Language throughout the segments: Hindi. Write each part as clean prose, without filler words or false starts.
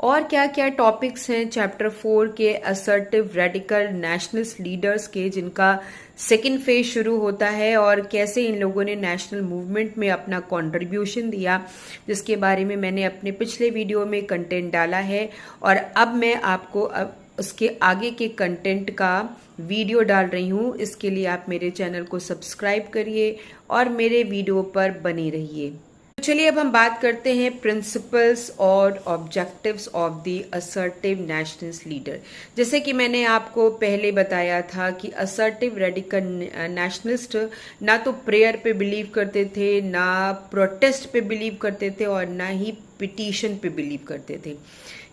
और क्या क्या टॉपिक्स हैं चैप्टर 4 के असर्टिव रेडिकल नेशनलिस्ट लीडर्स के, जिनका सेकेंड फेज शुरू होता है, और कैसे इन लोगों ने नेशनल मूवमेंट में अपना कंट्रीब्यूशन दिया, जिसके बारे में मैंने अपने पिछले वीडियो में कंटेंट डाला है। और अब मैं आपको उसके आगे के कंटेंट का वीडियो डाल रही हूँ। इसके लिए आप मेरे चैनल को सब्सक्राइब करिए और मेरे वीडियो पर बने रहिए। तो चलिए अब हम बात करते हैं प्रिंसिपल्स और objectives of the assertive nationalist leader. जैसे कि मैंने आपको पहले बताया था कि असर्टिव रेडिकल नेशनलिस्ट ना तो प्रेयर पे बिलीव करते थे, ना प्रोटेस्ट पे बिलीव करते थे, और ना ही पिटीशन पे बिलीव करते थे।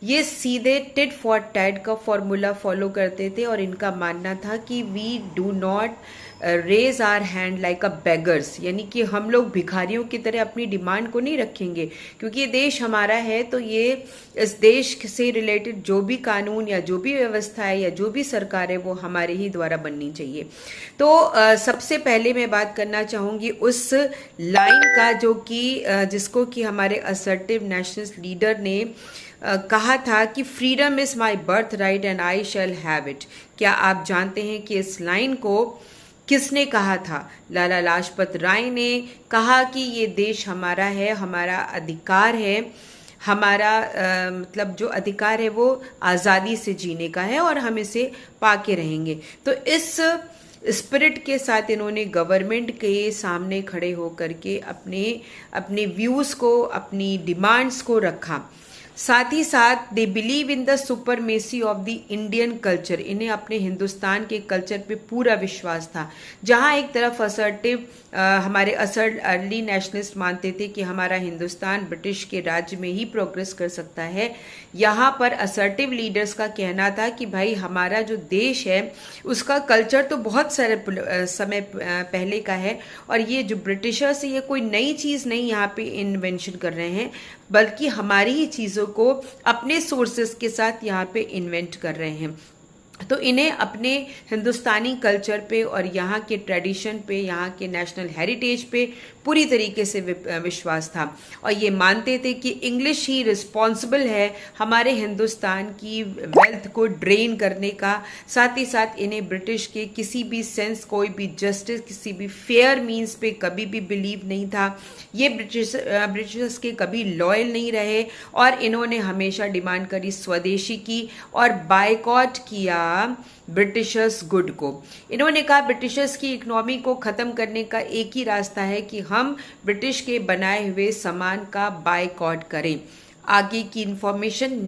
ये सीधे टिट फॉर टैट का फॉर्मूला फॉलो करते थे, और इनका मानना था कि we do not raise our hand like a beggars, यानी कि हम लोग भिखारियों की तरह अपनी डिमांड को नहीं रखेंगे, क्योंकि ये देश हमारा है। तो ये इस देश से रिलेटेड जो भी कानून या जो भी व्यवस्था है या जो भी सरकार है वो हमारे ही द्वारा बननी चाहिए। तो सबसे पहले मैं बात करना चाहूँगी उस लाइन का जो कि जिसको कि हमारे असर्टिव नेशनलिस्ट लीडर ने कहा था कि freedom is my birth right and I shall have it. क्या आप जानते हैं कि इस लाइन को किसने कहा था? लाला लाजपत राय ने कहा कि ये देश हमारा है, हमारा अधिकार है, हमारा मतलब जो अधिकार है वो आज़ादी से जीने का है और हम इसे पाके रहेंगे। तो इस स्पिरिट के साथ इन्होंने गवर्नमेंट के सामने खड़े होकर के अपने व्यूज़ को, अपनी डिमांड्स को रखा। साथ ही साथ they believe in the supremacy of the Indian culture. इन्हें अपने हिंदुस्तान के कल्चर पे पूरा विश्वास था। जहाँ एक तरफ हमारे अर्ली नेशनलिस्ट मानते थे कि हमारा हिंदुस्तान ब्रिटिश के राज्य में ही प्रोग्रेस कर सकता है, यहाँ पर असर्टिव लीडर्स का कहना था कि भाई हमारा जो देश है उसका कल्चर तो बहुत सारे समय पहले का है, और ये जो ब्रिटिशर्स है ये कोई नई चीज़ नहीं यहाँ पे इन्वेंशन कर रहे हैं, बल्कि हमारी ही चीज़ों को अपने सोर्सेस के साथ यहाँ पे इन्वेंट कर रहे हैं। तो इन्हें अपने हिंदुस्तानी कल्चर पे और यहाँ के ट्रेडिशन पे, यहाँ के नेशनल हेरिटेज पे पूरी तरीके से विश्वास था, और ये मानते थे कि इंग्लिश ही रिस्पॉन्सिबल है हमारे हिंदुस्तान की वेल्थ को ड्रेन करने का। साथ ही साथ इन्हें ब्रिटिश के किसी भी सेंस, कोई भी जस्टिस, किसी भी फेयर मीन्स पे कभी भी बिलीव नहीं था। ये ब्रिटिशर्स के कभी लॉयल नहीं रहे, और इन्होंने हमेशा डिमांड करी स्वदेशी की और बायकॉट किया ब्रिटिशर्स गुड को। इन्होंने कहा ब्रिटिशर्स की इकोनॉमी को ख़त्म करने का एक ही रास्ता है कि हम ब्रिटिश के बनाए हुए सामान का बायकॉट करें। आगे की इंफॉर्मेशन